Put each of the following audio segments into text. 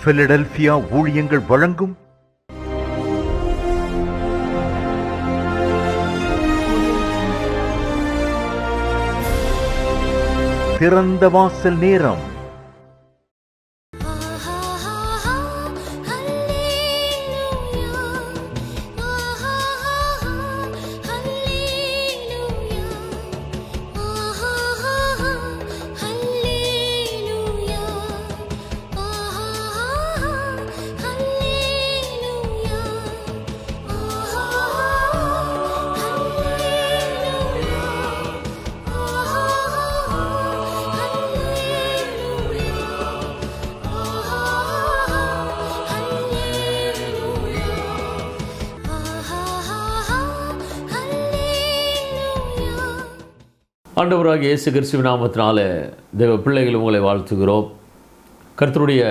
Philadelphia ஊழியங்கள் வழங்கும் திறந்த வாசல் நேரம். ஆண்டவராகிய இயேசு கிறிஸ்துவின் நாமத்தினால தேவ பிள்ளைகள் உங்களை வாழ்த்துகிறோம். கர்த்தருடைய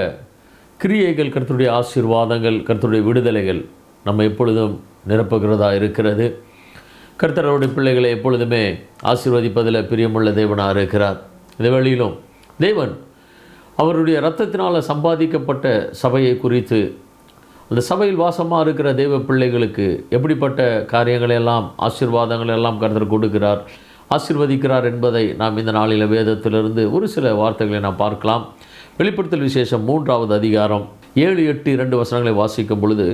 கிரியைகள், கர்த்தருடைய ஆசீர்வாதங்கள், கர்த்தருடைய விடுதலைகள் நம்ம எப்பொழுதும் நிரப்புகிறதா இருக்கிறது. கர்த்தருடைய பிள்ளைகளை எப்பொழுதுமே ஆசீர்வதிப்பதில் பிரியமுள்ள தேவனாக இருக்கிறார். இந்த வேளையிலும் தேவன் அவருடைய இரத்தத்தினால் சம்பாதிக்கப்பட்ட சபையை குறித்து, அந்த சபையில் வாசமாக இருக்கிற தேவ பிள்ளைகளுக்கு எப்படிப்பட்ட காரியங்களெல்லாம் ஆசீர்வாதங்களெல்லாம் கர்த்தர் கொடுக்கிறார், ஆசீர்வதிக்கிறார் என்பதை நாம் இந்த நாளில் வேதத்திலிருந்து ஒரு சில வார்த்தைகளை நாம் பார்க்கலாம். வெளிப்படுத்தல் விசேஷம் 3வது அதிகாரம் 7, 8, 2 வசனங்களை வாசிக்கும் பொழுது,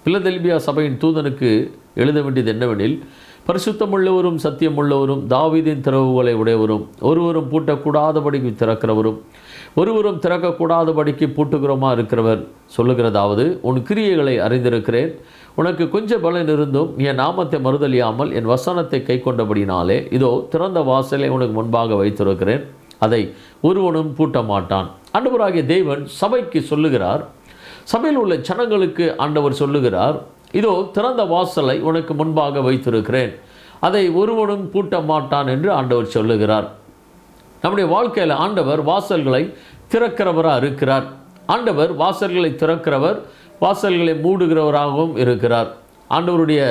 பிலதெல்பியா சபையின் தூதனுக்கு எழுத வேண்டியது என்னவெனில், பரிசுத்தமுள்ளவரும் சத்தியமுள்ளவரும் தாவீதின் திறவுகளை உடையவரும் ஒருவரும் பூட்டக்கூடாதபடிக்கு திறக்கிறவரும் ஒருவரும் திறக்கக்கூடாதபடிக்கு பூட்டுகிறோமா இருக்கிறவர் சொல்லுகிறதாவது, உன் கிரியைகளை அறிந்திருக்கிறேன். உனக்கு கொஞ்சம் பலன் இருந்தும் என் நாமத்தை மறுதலியாமல் என் வசனத்தை கை கொண்டபடினாலே இதோ திறந்த வாசலை உனக்கு முன்பாக வைத்திருக்கிறேன், அதை ஒருவனும் பூட்ட மாட்டான். ஆண்டவராகிய தேவன் சபைக்கு சொல்லுகிறார், சபையில் உள்ள ஜனங்களுக்கு ஆண்டவர் சொல்லுகிறார், இதோ திறந்த வாசலை உனக்கு முன்பாக வைத்திருக்கிறேன், அதை ஒருவனும் பூட்ட மாட்டான் என்று ஆண்டவர் சொல்லுகிறார். நம்முடைய வாழ்க்கையில் ஆண்டவர் வாசல்களை திறக்கிறவராக இருக்கிறார். ஆண்டவர் வாசல்களை திறக்கிறவர், வாசல்களை மூடுகிறவராகவும் இருக்கிறார். ஆண்டவருடைய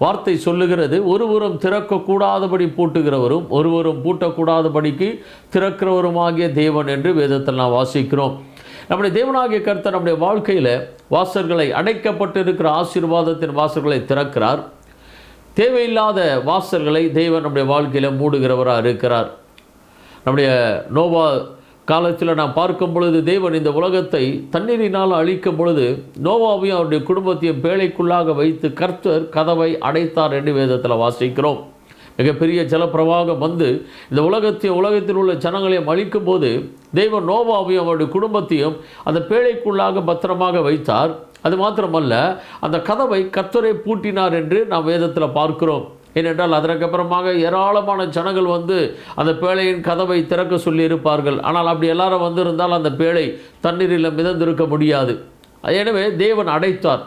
வார்த்தை சொல்லுகிறது, ஒருவரும் திறக்கக்கூடாதபடி பூட்டுகிறவரும் ஒருவரும் பூட்டக்கூடாதபடிக்கு திறக்கிறவருமாகிய தேவன் என்று வேதத்தில் நாம் வாசிக்கிறோம். நம்முடைய தேவனாகிய கர்த்தர் நம்முடைய வாழ்க்கையில் வாசல்களை, அடைக்கப்பட்டு இருக்கிற ஆசீர்வாதத்தின் வாசல்களை திறக்கிறார். தேவையில்லாத வாசல்களை தேவன் நம்முடைய வாழ்க்கையில் மூடுகிறவராக இருக்கிறார். நம்முடைய நோவா காலத்தில் நாம் பார்க்கும் பொழுது, தேவன் இந்த உலகத்தை தண்ணீரினால் அழிக்கும் பொழுது நோவாவையும் அவருடைய குடும்பத்தையும் பேழைக்குள்ளாக வைத்து கர்த்தர் கதவை அடைத்தார் என்று வேதத்தில் வாசிக்கிறோம். மிகப்பெரிய ஜலப்பிரவாகம் வந்து இந்த உலகத்தில் உள்ள ஜனங்களையும் அழிக்கும் போது தேவன் நோவாவையும் அவருடைய குடும்பத்தையும் அந்த பேழைக்குள்ளாக பத்திரமாக வைத்தார். அது மாத்திரமல்ல, அந்த கதவை கர்த்தரை பூட்டினார் என்று நாம் வேதத்தில் பார்க்கிறோம். ஏனென்றால் அதற்கப்புறமாக ஏராளமான ஜனங்கள் வந்து அந்த பேழையின் கதவை திறக்க சொல்லி இருப்பார்கள். ஆனால் அப்படி எல்லாரும் வந்திருந்தால் அந்த பேழை தண்ணீரில் மிதந்திருக்க முடியாது. எனவே தேவன் அடைத்தார்.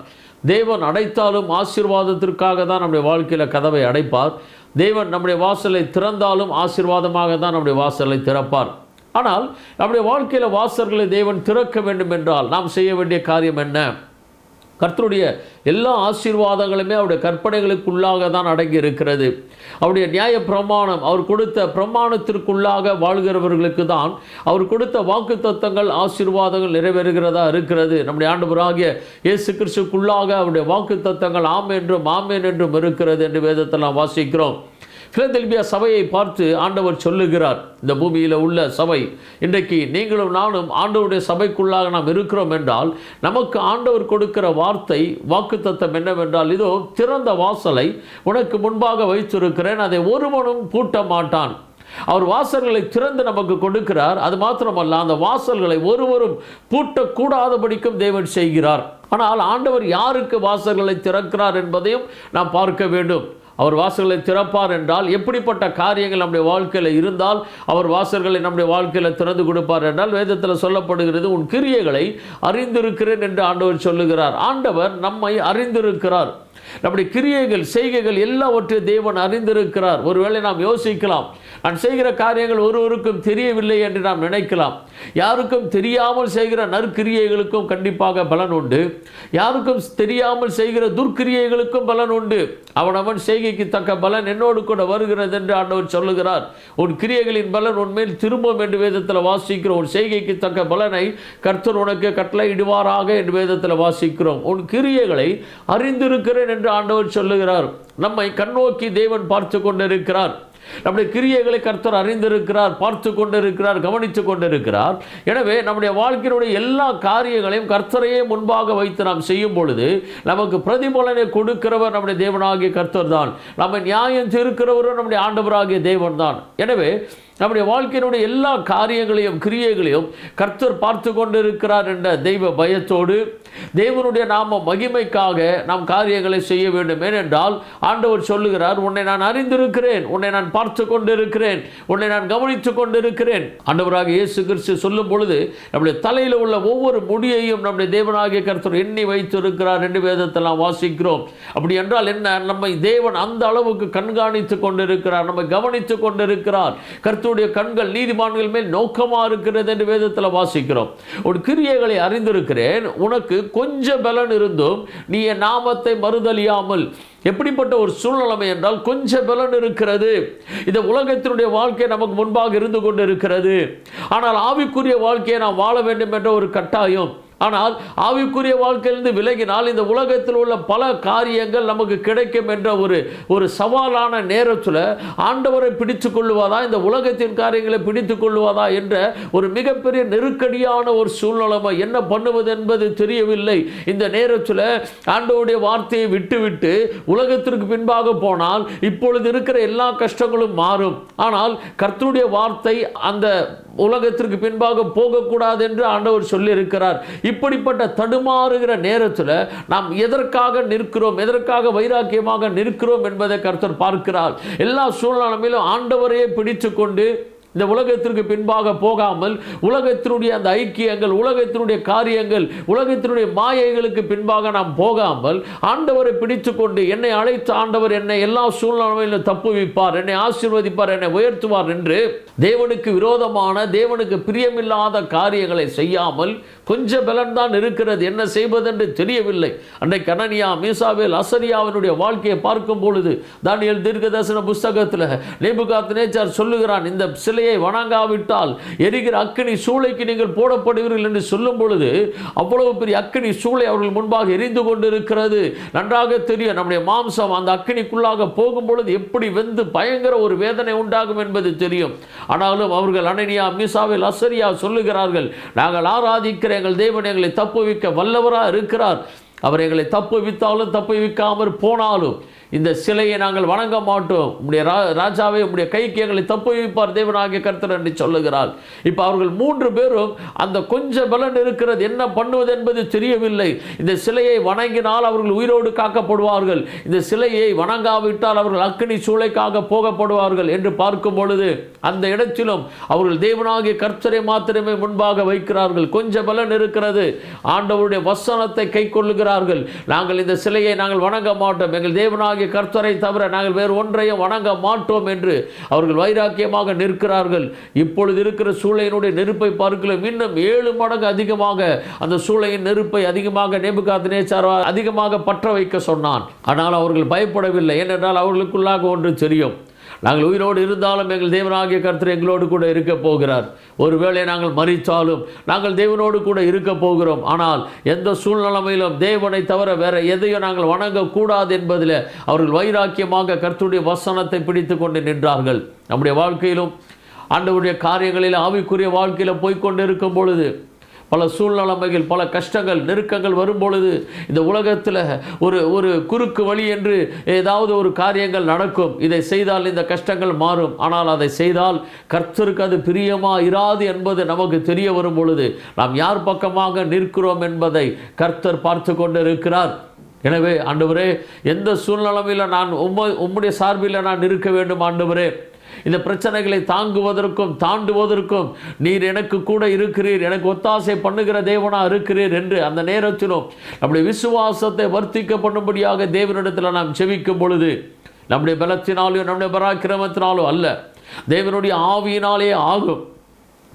தேவன் அடைத்தாலும் ஆசீர்வாதத்திற்காக தான் நம்முடைய வாழ்க்கையில் கதவை அடைப்பார். தேவன் நம்முடைய வாசலை திறந்தாலும் ஆசீர்வாதமாக தான் நம்முடைய வாசலை திறப்பார். ஆனால் நம்முடைய வாழ்க்கையில் வாசல்களை தேவன் திறக்க வேண்டும் என்றால் நாம் செய்ய வேண்டிய காரியம் என்ன? கர்த்தருடைய எல்லா ஆசீர்வாதங்களுமே அவருடைய கற்பனைகளுக்குள்ளாக தான் அடங்கி இருக்கிறது. அவருடைய நியாய பிரமாணம், அவர் கொடுத்த பிரமாணத்திற்குள்ளாக வாழ்கிறவர்களுக்கு தான் அவர் கொடுத்த வாக்குத்தத்தங்கள், ஆசீர்வாதங்கள் நிறைவேறுகிறதா இருக்கிறது. நம்முடைய ஆண்டவராகிய இயேசு கிறிஸ்துக்குள்ளாக அவருடைய வாக்குத்தத்தங்கள் ஆம் என்றும் இருக்கிறது என்று வேதத்தில் நாம் வாசிக்கிறோம். பிலதெல்பியா சபையை பார்த்து ஆண்டவர் சொல்லுகிறார், இந்த பூமியில் உள்ள சபை, இன்றைக்கு நீங்களும் நானும் ஆண்டவருடைய சபைக்குள்ளாக நாம் இருக்கிறோம் என்றால் நமக்கு ஆண்டவர் கொடுக்கிற வார்த்தை, வாக்குத்தத்தம் என்னவென்றால், இதோ திறந்த வாசலை உனக்கு முன்பாக வைத்திருக்கிறேன், அதை ஒருவனும் பூட்ட மாட்டான். அவர் வாசல்களை திறந்து நமக்கு கொடுக்கிறார். அது மாத்திரமல்ல, அந்த வாசல்களை ஒருவரும் பூட்டக்கூடாதபடிக்கும் தேவன் செய்கிறார். ஆனால் ஆண்டவர் யாருக்கு வாசல்களை திறக்கிறார் என்பதையும் நாம் பார்க்க வேண்டும். அவர் வாசல்களை திறப்பார் என்றால் எப்படிப்பட்ட காரியங்கள் நம்முடைய வாழ்க்கையில் இருந்தால் அவர் வாசல்களை நம்முடைய வாழ்க்கையில் திறந்து கொடுப்பார் என்றால் வேதத்தில் சொல்லப்படுகிறது, உன் கிரியைகளை அறிந்திருக்கிறேன் என்று ஆண்டவர் சொல்லுகிறார். ஆண்டவர் நம்மை அறிந்திருக்கிறார். நம்முடைய கிரியைகள் செய்கைகள் எல்லாவற்றையும் தேவன் அறிந்திருக்கிறார். ஒருவேளை நாம் யோசிக்கலாம், நான் செய்கிற காரியங்கள் ஒருவருக்கும் தெரியவில்லை என்று நாம் நினைக்கலாம். யாருக்கும் தெரியாமல் செய்கிற நற்கிரியைகளுக்கும் கண்டிப்பாக பலன் உண்டு, யாருக்கும் தெரியாமல் செய்கிற துர்க்கிரியைகளுக்கும் பலன் உண்டு. அவனவன் செய்கைக்கு தக்க பலன் என்னோடு கூட வருகிறது என்று ஆண்டவர் சொல்லுகிறார். உன் கிரியைகளின் பலன் உன்மேல் திரும்பும் என்று வேதத்தில் வாசிக்கிறோம். உன் செய்கைக்கு தக்க பலனை கர்த்தர் உனக்கு கட்டளையிடுவாராக என்று வேதத்தில் வாசிக்கிறோம். உன் கிரியைகளை அறிந்திருக்கிறேன் என்று ஆண்டவர் சொல்லுகிறார். நம்மை கண்ணோக்கி தேவன் பார்த்து கொண்டிருக்கிறார். நம்முடைய கிரியைகளை கர்த்தர் அறிந்திருக்கிறார், பார்த்து கொண்டிருக்கிறார், கவனித்துக் கொண்டிருக்கிறார். எனவே நம்முடைய வாழ்க்கையினுடைய எல்லா காரியங்களையும் கர்த்தரையே முன்பாக வைத்து நாம் செய்யும் பொழுது நமக்கு பிரதிபலனை கொடுக்கிறவர் நம்முடைய தேவனாகிய கர்த்தர் தான். நம்ம நியாயம் தீர்க்கிறவரும் நம்முடைய ஆண்டவராகிய தேவன் தான். எனவே நம்முடைய வாழ்க்கையினுடைய எல்லா காரியங்களையும் கிரியைகளையும் கர்த்தர் பார்த்து கொண்டிருக்கிறார் என்ற தெய்வ பயத்தோடு தேவனுடைய நாம மகிமைக்காக நாம் காரியங்களை செய்ய வேண்டும். ஏனென்றால் ஆண்டவர் சொல்லுகிறார், உன்னை நான் அறிந்திருக்கிறேன், உன்னை நான் பார்த்து கொண்டிருக்கிறேன், உன்னை நான் கவனித்துக் கொண்டிருக்கிறேன். ஆண்டவராக இயேசு கிறிஸ்து சொல்லும் பொழுது நம்முடைய தலையில் உள்ள ஒவ்வொரு முடியையும் நம்முடைய தேவனாகிய கர்த்தர் எண்ணி வைத்திருக்கிறார் என்று வேதத்தில் நாம் வாசிக்கிறோம். அப்படி என்றால் என்ன? நம்மை தேவன் அந்த அளவுக்கு கண்காணித்துக் கொண்டிருக்கிறார், நம்மை கவனித்துக் கொண்டிருக்கிறார். கர்த்தருடைய கண்கள் நீதிமான்கள் மேல் நோக்கமா இருக்கிறது என்று வேதத்தில் வாசிக்கிறோம். உன் கிரியைகளை அறிந்திருக்கிறேன், உனக்கு கொஞ்சம் பலன் இருந்தும் நீ என் நாமத்தை மறுதலியாமல். எப்படிப்பட்ட ஒரு சூழ்நிலை என்றால், கொஞ்சம் பலன் இருக்கிறது. இந்த உலகத்தினுடைய வாழ்க்கை நமக்கு முன்பாக இருந்து கொண்டு இருக்கிறது. ஆனால் ஆவிக்குரிய வாழ்க்கையை நாம் வாழ வேண்டும் என்ற ஒரு கட்டாயம். ஆனால் ஆவிக்குரிய வாழ்க்கையிலிருந்து விலகினால் இந்த உலகத்தில் உள்ள பல காரியங்கள் நமக்கு கிடைக்கும் என்ற ஒரு சவாலான நேரத்தில் ஆண்டவரை பிடித்து கொள்வதா, இந்த உலகத்தின் காரியங்களை பிடித்து கொள்வதா என்ற ஒரு மிகப்பெரிய நெருக்கடியான ஒரு சூழ்நிலை. என்ன பண்ணுவது என்பது தெரியவில்லை. இந்த நேரத்தில் ஆண்டவருடைய வார்த்தையை விட்டுவிட்டு உலகத்திற்கு பின்பாக போனால் இப்பொழுது இருக்கிற எல்லா கஷ்டங்களும் மாறும். ஆனால் கர்த்தருடைய வார்த்தை அந்த உலகத்திற்கு பின்பாக போகக்கூடாது என்று ஆண்டவர் சொல்லியிருக்கிறார். இப்படிப்பட்ட தடுமாறுகிற நேரத்தில் நாம் எதற்காக நிற்கிறோம், எதற்காக வைராக்கியமாக நிற்கிறோம் என்பதை கர்த்தர் பார்க்கிறார். எல்லா சூழ்நிலையிலும் ஆண்டவரையே பிடித்து கொண்டு இந்த உலகத்திற்கு பின்பாக போகாமல், உலகத்தினுடைய அந்த ஐக்கியங்கள், உலகத்தினுடைய காரியங்கள், உலகத்தினுடைய மாயைகளுக்கு பின்பாக நாம் போகாமல் ஆண்டவரை பிடித்து கொண்டு, என்னை அழைத்த ஆண்டவர் என்னை எல்லா சூழ்நிலையிலும் தப்புவிப்பார், என்னை ஆசீர்வதிப்பார், என்னை உயர்த்துவார் என்று தேவனுக்கு விரோதமான, தேவனுக்கு பிரியமில்லாத காரியங்களை செய்யாமல் கொஞ்சம் பலன் தான் இருக்கிறது, என்ன செய்வதென்று தெரியவில்லை. அன்றைக்கு அனனியா, மீசாவேல், அசரியாவினுடைய வாழ்க்கையை பார்க்கும் பொழுது தானியேல் தீர்க்கதரிசன புஸ்தகத்தில் நேபுகாத்நேச்சார் சொல்லுகிறான், இந்த சிலையை வணங்காவிட்டால் எரிகிற அக்கினி சூளைக்கு நீங்கள் போடப்படுவீர்கள் என்று சொல்லும் பொழுது அவ்வளவு பெரிய அக்கினி சூளை அவர்கள் முன்பாக எரிந்து கொண்டிருக்கிறது. நன்றாக தெரியும், நம்முடைய மாம்சம் அந்த அக்கினிக்குள்ளாக போகும் பொழுது எப்படி வெந்து பயங்கர ஒரு வேதனை உண்டாகும் என்பது தெரியும். ஆனாலும் அவர்கள் அனனியா, மீசாவேல், அசரியா சொல்லுகிறார்கள், நாங்கள் ஆராதிக்கிற எங்கள் தேவன் எங்களை தப்புவிக்க வல்லவராக இருக்கிறார். அவர் எங்களை தப்புவித்தாலும் தப்புவிக்காமல் போனாலும் இந்த சிலையை நாங்கள் வணங்க மாட்டோம். உம்முடைய ராஜாவை உம்முடைய கைக்கு எங்களை தப்புவிப்பார் தேவனாகிய கர்த்தர் என்று சொல்லுகிறார். இப்போ அவர்கள் 3 பேரும் அந்த கொஞ்சம் பலன் இருக்கிறது, என்ன பண்ணுவது என்பது தெரியவில்லை. இந்த சிலையை வணங்கினால் அவர்கள் உயிரோடு காக்கப்படுவார்கள், இந்த சிலையை வணங்காவிட்டால் அவர்கள் அக்கினி சூளைக்காக போகப்படுவார்கள் என்று பார்க்கும் பொழுது அந்த இடத்திலும் அவர்கள் தேவனாகிய கர்த்தரை மாத்திரமே முன்பாக வைக்கிறார்கள். கொஞ்சம் பலன் இருக்கிறது, ஆண்டவருடைய வசனத்தை கை கொள்ளுகிறார்கள். நாங்கள் இந்த சிலையை நாங்கள் வணங்க மாட்டோம், எங்கள் தேவனாகிய கர்த்தரை தவிர நாங்கள் வேறு ஒன்றையும் வணங்க மாட்டோம் என்று அவர்கள் வைராக்கியமாக நிற்கிறார்கள். இப்பொழுது இருக்கிற சூளையினுடைய நெருப்பை பார்க்கலாம், இன்னும் 7 மடங்கு அதிகமாக அந்த சூளையின் நெருப்பை அதிகமாக நேபுகாத்நேச்சார் அதிகமாக பற்ற வைக்க சொன்னான். ஆனால் அவர்கள் பயப்படவில்லை. ஏனென்றால் அவர்களுக்குள்ளாக ஒன்று தெரியும், நாங்கள் உயிரோடு இருந்தாலும் எங்கள் தேவனாகிய கர்த்தர் எங்களோடு கூட இருக்க போகிறார். ஒருவேளை நாங்கள் மரித்தாலும் நாங்கள் தேவனோடு கூட இருக்க போகிறோம். ஆனால் எந்த சூழ்நிலையிலும் தேவனை தவிர வேற எதையும் நாங்கள் வணங்கக்கூடாது என்பதில் அவர்கள் வைராக்கியமாக கர்த்தருடைய வசனத்தை பிடித்து கொண்டு நின்றார்கள். நம்முடைய வாழ்க்கையிலும் ஆண்டவருடைய காரியங்களில் ஆவிக்குரிய வாழ்க்கையில் போய்கொண்டிருக்கும் பொழுது பல சூழ்நிலைமைகள், பல கஷ்டங்கள், நெருக்கங்கள் வரும்பொழுது இந்த உலகத்தில் ஒரு குறுக்கு வழி என்று ஏதாவது ஒரு காரியங்கள் நடக்கும். இதை செய்தால் இந்த கஷ்டங்கள் மாறும், ஆனால் அதை செய்தால் கர்த்தருக்கு அது பிரியமாக இராது என்பது நமக்கு தெரிய வரும் பொழுது நாம் யார் பக்கமாக நிற்கிறோம் என்பதை கர்த்தர் பார்த்து கொண்டு இருக்கிறார். எனவே ஆண்டவரே, எந்த சூழ்நிலையில் நான் உம்முடைய சார்பில் நான் இருக்க வேண்டும் ஆண்டவரே, இந்த பிரச்சனைகளை தாங்குவதற்கும் தாண்டுவதற்கும் நீர் எனக்கு கூட இருக்கிறீர், எனக்கு ஒத்தாசை பண்ணுகிற தேவனா இருக்கிறீர் என்று அந்த நேரத்திலும் நம்முடைய விசுவாசத்தை வர்த்திக்க பண்ணும்படியாக தேவனிடத்தில் நாம் செபிக்கும் பொழுது நம்முடைய பலத்தினாலோ நம்முடைய பராக்கிரமத்தினாலோ அல்ல, தேவனுடைய ஆவியினாலே ஆகும்.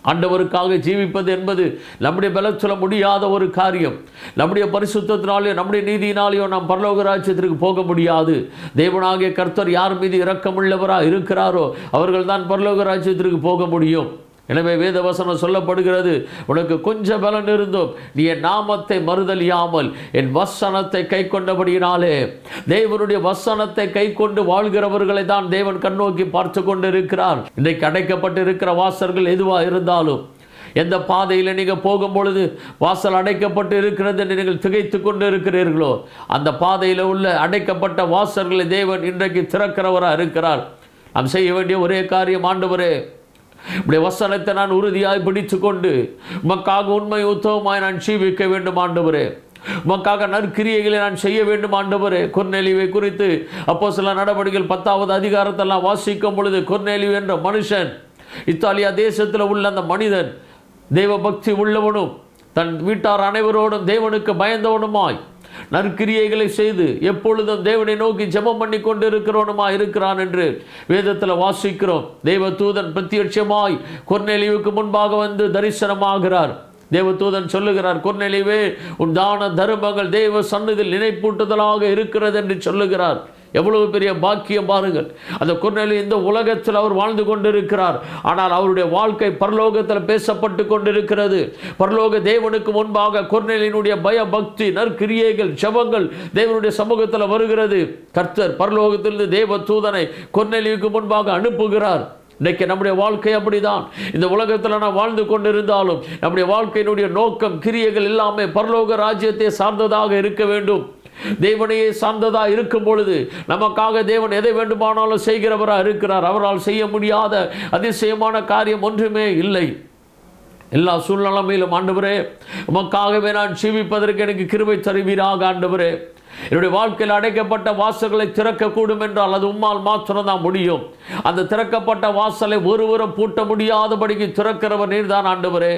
ஆண்டவருக்காக ஜீவிப்பது என்பது நம்முடைய பலம் சொல்ல முடியாத ஒரு காரியம். நம்முடைய பரிசுத்தத்தினாலேயோ நம்முடைய நீதியினாலேயோ நாம் பரலோக ராஜ்யத்திற்கு போக முடியாது. தேவனாகிய கர்த்தர் யார் மீது இரக்கமுள்ளவராக இருக்கிறாரோ அவர்கள் தான் பரலோக ராஜ்யத்திற்கு போக முடியும். எனவே வேத வசனம் சொல்லப்படுகிறது, உனக்கு கொஞ்சம் பலன் இருந்தும் நீ என் நாமத்தை மறுதலியாமல் என் வசனத்தை கை கொண்டபடியினாலே, தேவனுடைய வசனத்தை கை கொண்டு வாழ்கிறவர்களை தான் தேவன் கண்ணோக்கி பார்த்து கொண்டு இருக்கிறார். இன்றைக்கு அடைக்கப்பட்டு இருக்கிற வாசல்கள் எதுவாக இருந்தாலும், எந்த பாதையில் நீங்கள் போகும் பொழுது வாசல் அடைக்கப்பட்டு இருக்கிறது என்று நீங்கள் திகைத்து கொண்டு இருக்கிறீர்களோ அந்த பாதையில் உள்ள அடைக்கப்பட்ட வாசல்களை தேவன் இன்றைக்கு திறக்கிறவராக இருக்கிறார். நாம் செய்ய வேண்டிய ஒரே காரியம், ஆண்டவரே இப்படி வசனத்தை நான் உறுதியாய் பிடித்து கொண்டு உமக்காக உண்மை உத்தவமாய் நான் ஜீவிக்க வேண்டும் ஆண்டவரே, உமக்காக நற்கிரியைகளை நான் செய்ய வேண்டும் ஆண்டவரே. கொர்நேலியுவை குறித்து அப்போஸ்தலர் நடவடிக்கைகள் 10வது அதிகாரத்தெல்லாம் வாசிக்கும் பொழுது, கொர்நேலியு என்ற மனுஷன், இத்தாலியா தேசத்தில் உள்ள அந்த மனிதன் தேவ பக்தி உள்ளவனும் தன் வீட்டார் அனைவரோடும் தேவனுக்கு பயந்தவனுமாய் நற்கிரியைகளை செய்து எப்பொழுதும் தேவனை நோக்கி ஜெபம் பண்ணி கொண்டு இருக்கிறான் என்று வேதத்தில் வாசிக்கிறோம். தேவ தூதன் பிரத்யட்சமாய் கொர்நேலியுவுக்கு முன்பாக வந்து தரிசனமாகிறார். தேவதூதன் சொல்லுகிறார், கொர்நேலியுவே உன் தான தர்மங்கள் தேவ சந்நிதியில் நினைப்பூட்டுதலாக இருக்கிறது என்று சொல்லுகிறார். எவ்வளவு பெரிய பாக்கியம் பாருங்கள். அந்த கொர்நேலியு இந்த உலகத்தில் அவர் வாழ்ந்து கொண்டிருக்கிறார், ஆனால் அவருடைய வாழ்க்கை பரலோகத்தில் பேசப்பட்டு கொண்டிருக்கிறது. பரலோக தேவனுக்கு முன்பாக கொர்நேலியினுடைய பய பக்தி நற்கிரியைகள் ஜெபங்கள் தேவனுடைய சமூகத்தில் வருகிறது. கர்த்தர் பரலோகத்திலிருந்து தேவ தூதனை கொர்நேலியுவுக்கு முன்பாக அனுப்புகிறார். இன்றைக்கு நம்முடைய வாழ்க்கை அப்படிதான். இந்த உலகத்தில் நாம் வாழ்ந்து கொண்டிருந்தாலும் நம்முடைய வாழ்க்கையினுடைய நோக்கம் கிரியைகள் எல்லாமே பரலோக ராஜ்யத்தை சார்ந்ததாக இருக்க வேண்டும். தேவனையே சார்ந்ததாக இருக்கும் பொழுது நமக்காக தேவன் எதை வேண்டுமானாலும் செய்கிறவராக இருக்கிறார். அவரால் செய்ய முடியாத அதிசயமான காரியம் ஒன்றுமே இல்லை. எல்லா சூழ்நிலையிலும் ஆண்டவரே உமக்காகவே நான் ஜீவிப்பதற்கு எனக்கு கிருபை தருவீராக ஆண்டவரே. என்னுடைய வாழ்க்கையில் அடைக்கப்பட்ட வாசல்களை திறக்கக்கூடும் என்றால் அது உம்மால் மாத்திரம்தான் முடியும். அந்த திறக்கப்பட்ட வாசலை ஒருவரும் பூட்ட முடியாதபடிக்கு திறக்கிறவர் நீர்தான் ஆண்டவரே.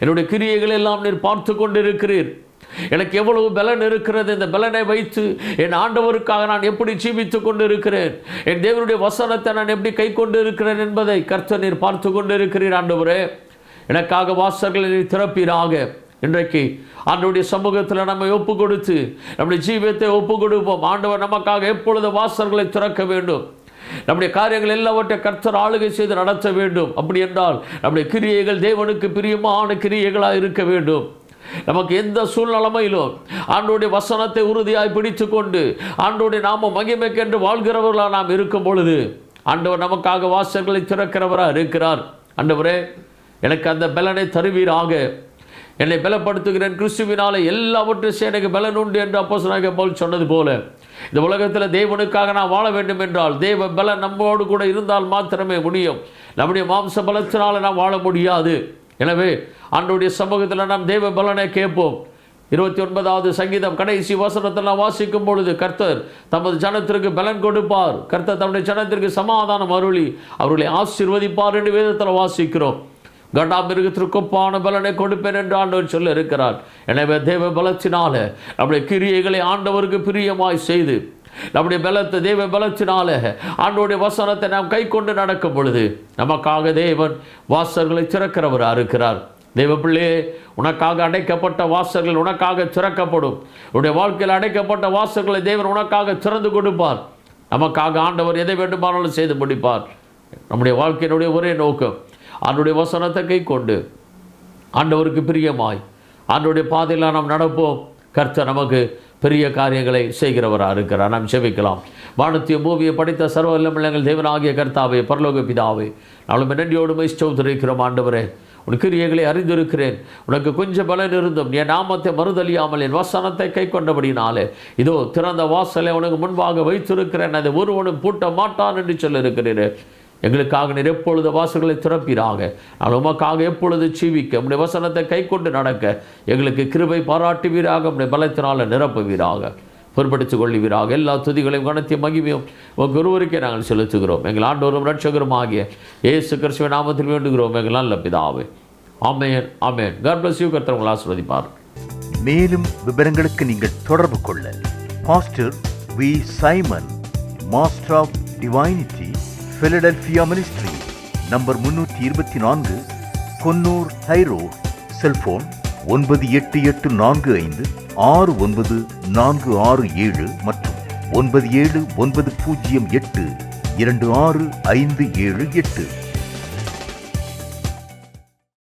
என்னுடைய கிரியைகள் எல்லாம் நீர் பார்த்து கொண்டிருக்கிறீர். எனக்கு எவ்வளவு பலன் இருக்கிறது, இந்த பலனை வைத்து என் ஆண்டவருக்காக நான் எப்படி ஜீவித்துக் கொண்டு இருக்கிறேன், என் தேவனுடைய வசனத்தை நான் எப்படி கை கொண்டு இருக்கிறேன் என்பதை கர்த்தர் நீர் பார்த்து கொண்டு இருக்கிறீர். ஆண்டவரே எனக்காக வாசல்களை நீர் திறப்பீராக. இன்றைக்கு ஆண்டவருடைய சமூகத்தில் நம்மை ஒப்பு கொடுத்து நம்முடைய ஜீவியத்தை ஒப்பு கொடுப்போம். ஆண்டவர் நமக்காக எப்பொழுது வாசல்களை திறக்க வேண்டும். நம்முடைய காரியங்கள் எல்லாவற்றை கர்த்தர் ஆளுகை செய்து நடத்த வேண்டும். அப்படி என்றால் நம்முடைய கிரியைகள் தேவனுக்கு பிரியமான கிரியைகளாக இருக்க வேண்டும். நமக்கு எந்த சூழ்நிலையிலும் ஆண்டவருடைய வசனத்தை உறுதியாய் பிடித்து கொண்டு ஆண்டவருடைய நாம மகிமைக்கென்று வாழ்கிறவர்களாக நாம் இருக்கும் பொழுது ஆண்டவர் நமக்காக வாசல்களை திறக்கிறவராக இருக்கிறார். ஆண்டவரே எனக்கு அந்த பலனை தருவீராக. என்னை பலப்படுத்துகிறேன், கிறிஸ்துவினாலே எல்லாவற்றையும் எனக்கு பலன் உண்டு என்று அப்போஸ்தலனாகிய பவுல் சொன்னது போல இந்த உலகத்தில் தேவனுக்காக நான் வாழ வேண்டும் என்றால் தேவ பலன் நம்மோடு கூட இருந்தால் மாத்திரமே முடியும். நம்முடைய மாம்ச பலத்தினால் நாம் வாழ முடியாது. எனவே ஆண்டவருடைய சமூகத்தில் நாம் தேவ பலனை கேட்போம். 29வது சங்கீதம் கடைசி வசனத்தில் நாம் வாசிக்கும் பொழுது கர்த்தர் தமது ஜனத்திற்கு பலன் கொடுப்பார், கர்த்தர் தம்முடைய ஜனத்திற்கு சமாதானம் அருளி அவர்களை ஆசீர்வதிப்பார் என்று வேதத்தில் வாசிக்கிறோம். கண்டாமிருகத்திற்கு ஒப்பான பலனை கொடுப்பேன் என்று ஆண்டவர் சொல்ல இருக்கிறார். எனவே தேவ பலத்தினால நம்முடைய கிரியைகளை ஆண்டவருக்கு பிரியமாய் செய்து நம்முடைய பலத்தை தேவ பலத்தினால ஆண்டவருடைய வசனத்தை நாம் கை கொண்டு நடக்கும் பொழுது நமக்காக தேவன் வாசல்களை திறக்கிறவராக இருக்கிறார். தேவ பிள்ளையே உனக்காக அடைக்கப்பட்ட வாசல்கள் உனக்காக திறக்கப்படும். உன்னுடைய வாழ்க்கையில் அடைக்கப்பட்ட வாசல்களை தேவன் உனக்காக திறந்து கொடுப்பார். நமக்காக ஆண்டவர் எதை வேண்டுமானாலும் செய்து முடிப்பார். நம்முடைய வாழ்க்கையினுடைய ஒரே நோக்கம் ஆண்டவருடைய வசனத்தை கை கொண்டு ஆண்டவருக்கு பிரியமாய் ஆண்டவருடைய பாதையில் நாம் நடப்போம். கர்த்தர் நமக்கு பெரிய காரியங்களை செய்கிறவராக இருக்கிறார். நாம் செபிக்கலாம். வானத்திய பூமியை படைத்த சர்வ வல்லமையுள்ள தேவனாகிய கர்த்தாவே, பரலோக பிதாவே, நாளும் நன்றியோடு ஸ்தோத்திரிக்கிறோம். ஆண்டவரே உன் கிரியைகளை அறிந்திருக்கிறேன். உனக்கு கொஞ்சம் பலன் இருந்தும் என் நாமத்தை மறுதலியாமல் என் வசனத்தை கை கொண்டபடினாலே இதோ திறந்த வாசலை உனக்கு முன்பாக வைத்திருக்கிறேன், அதை ஒருவனும் பூட்ட மாட்டான் என்று சொல்லியிருக்கிறேன். எங்களுக்காக நீர் எப்பொழுது வாசல்களை திறப்பீராக. நான் உமக்காக எப்பொழுது ஜீவிக்க உம்முடைய வசனத்தை கை கொண்டு நடக்க எங்களுக்கு கிருபை பாராட்டுவீராக. உம்முடைய பலத்தினால நிரப்புவீராக. பொறுப்படுத்திக் கொள்வீராக. எல்லா துதிகளையும் கனத்திய மகிமையும் உங்கள் ஒருவருக்கே நாங்கள் செலுத்துகிறோம். எங்கள் ஆண்டவரும் இரட்சகரும் ஆகிய இயேசு கிறிஸ்துவின் நாமத்தில் வேண்டுகிறோம் எங்கள் நல்ல பிதாவே. ஆமென், ஆமென். God bless you. கர்த்தர் உங்களை ஆசீர்வதிப்பார். மேலும் விவரங்களுக்கு நீங்கள் தொடர்பு கொள்ள pastor V Simon, master of divinity, Philadelphia ministry, number 324, Konnur high road, cellphone 9884569467 மற்றும் 9790826578.